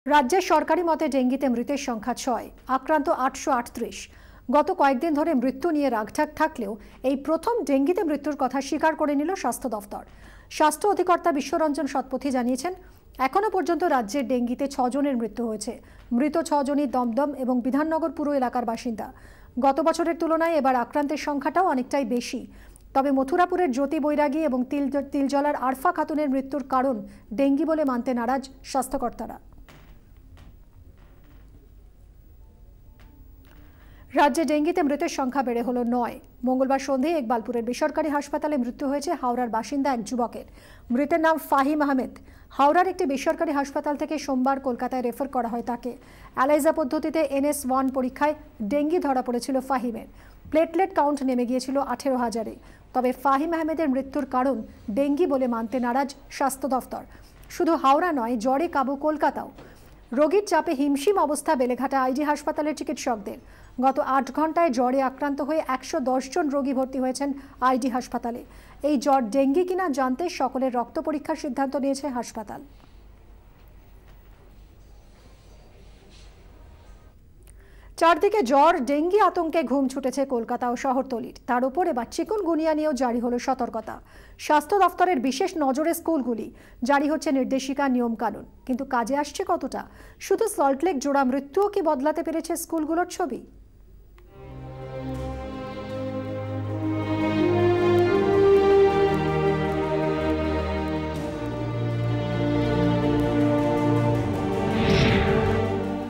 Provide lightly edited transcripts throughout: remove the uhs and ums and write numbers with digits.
রাজ্যের সরকারি মতে ডেঙ্গিতে মৃতের সংখ্যা 6, আক্রান্ত 838। গত কয়েকদিন ধরে মৃত্যু নিয়ে রাগঢাক থাকলেও এই প্রথম ডেঙ্গিতে মৃত্যুর কথা স্বীকার করে নিল স্বাস্থ্য দফতর। স্বাস্থ্য অধিকর্তা বিশ্বরঞ্জন সৎপথী জানিয়েছেন, এখনো পর্যন্ত রাজ্যের ডেঙ্গিতে 6 জনের মৃত্যু হয়েছে। মৃত 6 জনই দমদম এবং বিধাননগর পুর এলাকার বাসিন্দা। গত বছরের তুলনায় এবার আক্রান্তের সংখ্যাটাও অনেকটাই বেশি। তবে মথুরাপুরের জ্যোতি বৈরাগী এবং তিলজলার আরফা খাতুনের মৃত্যুর কারণ ডেঙ্গি বলে মানতে নারাজ স্বাস্থ্যকর্তারা। রাজ্যে ডেঙ্গিতে মৃতের সংখ্যা বেড়ে হলো 9। মঙ্গলবার সন্ধ্যায় ইকবালপুরের বেসরকারি হাসপাতালে মৃত্যু হয়েছে হাওড়ার বাসিন্দা এক যুবকের। মৃতের নাম ফাহিম আহমেদ। হাওড়ার একটি বেসরকারি হাসপাতাল থেকে সোমবার কলকাতায় রেফার করা হয় তাকে। অ্যালাইজা পদ্ধতিতে NS1 পরীক্ষায় ডেঙ্গি ধরা পড়েছিল ফাহিমের। প্লেটলেট কাউন্ট নেমে গিয়েছিল 18,000-এ। তবে ফাহিম আহমেদের মৃত্যুর কারণ ডেঙ্গি বলে মানতে নারাজ স্বাস্থ্য দফতর। শুধু হাওড়া নয়, জ্বরে কাবু কলকাতাও। রোগীর চাপে হিমশিম অবস্থা বেলেঘাটা ID হাসপাতালের চিকিৎসকদের। গত 8 ঘন্টায় জ্বরে আক্রান্ত হয়ে 110 জন রোগী ভর্তি হয়েছেন ID হাসপাতালে। এই জ্বর ডেঙ্গি কিনা জানতে সকলের রক্ত পরীক্ষার সিদ্ধান্ত নিয়েছে হাসপাতাল। চারদিকে জ্বর ডেঙ্গি আতঙ্কে ঘুম ছুটেছে কলকাতা ও শহরতলির। তার উপর এবার চিকুনগুনিয়া নিয়েও জারি হলো সতর্কতা। স্বাস্থ্য দফতরের বিশেষ নজরে স্কুলগুলি। জারি হচ্ছে নির্দেশিকা, নিয়ম কানুন। কিন্তু কাজে আসছে কতটা? শুধু সল্টলেক জোড়া মৃত্যুও কি বদলাতে পেরেছে স্কুলগুলোর ছবি?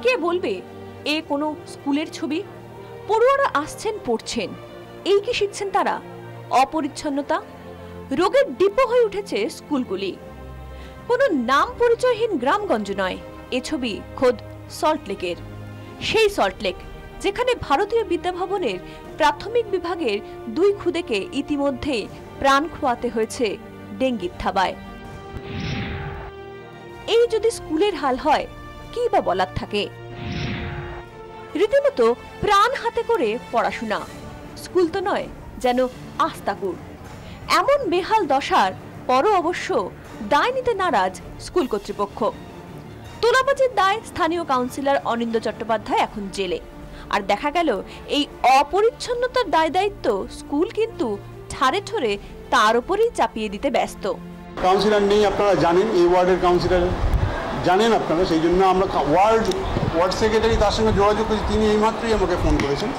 কে বলবে এ কোনো স্কুলের ছবি? পড়ুয়ারা আসছেন, পড়ছেন, এই কি শিখছেন তারা? অপরিচ্ছন্নতা। রোগের ডিপো হয়ে উঠেছে স্কুলগুলি। কোনো নাম পরিচয়হীন গ্রামগঞ্জ নয়, এ ছবি খোদ সল্টলেকের। সেই সল্টলেক যেখানে ভারতীয় বিদ্যাভবনের প্রাথমিক বিভাগের 2 খুদেকে ইতিমধ্যে প্রাণ খোয়াতে হয়েছে ডেঙ্গির থাবায়। এই যদি স্কুলের হাল হয়, কি বা বলার থাকে? রীতিমতো প্রাণ হাতে করে পড়াশোনা। স্কুল তো নয়, যেন আস্তাকুর। এমন বেহাল দশার পরও অবশ্য দায় নিতে নারাজ স্কুল কর্তৃপক্ষ। তোলাবাজির দায় স্থানীয় কাউন্সিলর অনিন্দ চট্টোপাধ্যায় এখন জেলে। আর দেখা গেল এই অপরিচ্ছন্নতার দায় দায়িত্ব স্কুল কিন্তু ঠারে ঠোরে তার উপরেই চাপিয়ে দিতে ব্যস্ত। কাউন্সিলর নেই, আপনারা জানেন, এই ওয়ার্ডের কাউন্সিলর জানেন আপনারা। সেই জন্য আমরা ওয়ার্ড সেক্রেটারি তার সঙ্গে যোগাযোগ করেছি। তিনি এইমাত্রই আমাকে ফোন করেছেন।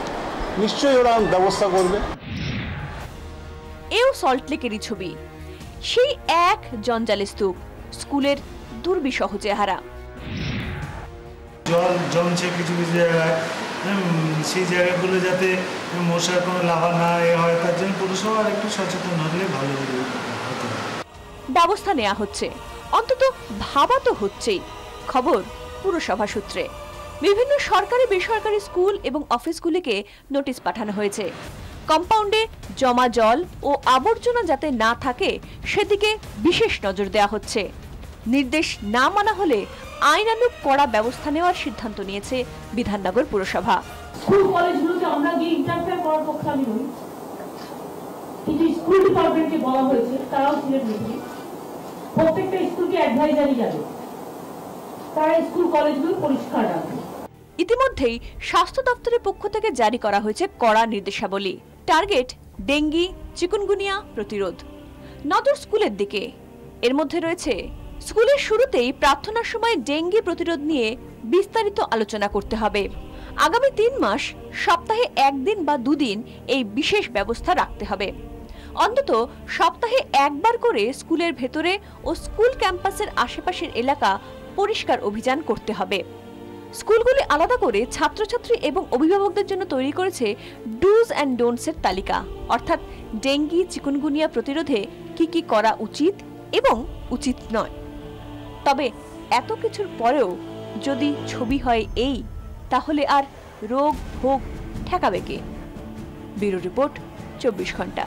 নিশ্চয়ই ওরা ব্যবস্থা করবে। এও সল্টলেকেরই ছবি। সেই এক জঞ্জালের স্তূপ, স্কুলের দুর্বিষহ চেহারা। জল জমছে কিছু কিছু জায়গায়, সেই জায়গাগুলো যাতে মশার কোনো লাভা না হয়, তার জন্য পুরসভার একটু সচেতন হলে ভালো হতো। ব্যবস্থা নেওয়া হচ্ছে, অন্তত ভাবা তো হচ্ছেই। খবর পুরসভা সূত্রে। বিভিন্ন সরকারি বেসরকারি স্কুল এবং অফিসগুলিকে নোটিশ পাঠানো হয়েছে। কম্পাউন্ডে জমা জল ও আবর্জনা যাতে না থাকে সেদিকে বিশেষ নজর দেওয়া হচ্ছে। নির্দেশ না মানা হলে আইনানুগ কড়া ব্যবস্থা নেওয়ার সিদ্ধান্ত নিয়েছে বিধাননগর পুরসভা। স্কুল কলেজগুলোতে আমরা গিয়ে ইন্টারফেয়ার করার পক্ষে আমি নই, কিন্তু স্কুল ডিপার্টমেন্টকে বলা হয়েছে, তারাও ছিলেন মিটিং। প্রত্যেকটা স্কুলকে অ্যাডভাইজারি যাবে, তারা স্কুল কলেজগুলো পরিষ্কার রাখবে। ইতিমধ্যেই স্বাস্থ্য দপ্তরের পক্ষ থেকে জারি করা হয়েছে কড়া নির্দেশাবলী। টার্গেট ডেঙ্গি, চিকুনগুনিয়া প্রতিরোধ। নজর স্কুলের দিকে। এর মধ্যে রয়েছে স্কুলের শুরুতেই প্রার্থনার সময় ডেঙ্গি প্রতিরোধ নিয়ে বিস্তারিত আলোচনা করতে হবে। আগামী 3 মাস সপ্তাহে 1 দিন বা 2 দিন এই বিশেষ ব্যবস্থা রাখতে হবে। অন্তত সপ্তাহে 1 বার করে স্কুলের ভেতরে ও স্কুল ক্যাম্পাসের আশেপাশের এলাকা পরিষ্কার অভিযান করতে হবে। স্কুলগুলি আলাদা করে ছাত্রছাত্রী এবং অভিভাবকদের জন্য তৈরি করেছে ডুজ অ্যান্ড ডোন্টসের তালিকা, অর্থাৎ ডেঙ্গি চিকুনগুনিয়া প্রতিরোধে কি কি করা উচিত এবং উচিত নয়। তবে এত কিছুর পরেও যদি ছবি হয় এই, তাহলে আর রোগ ভোগ ঠেকাবে কে? ব্যুরো রিপোর্ট, 24 ঘন্টা।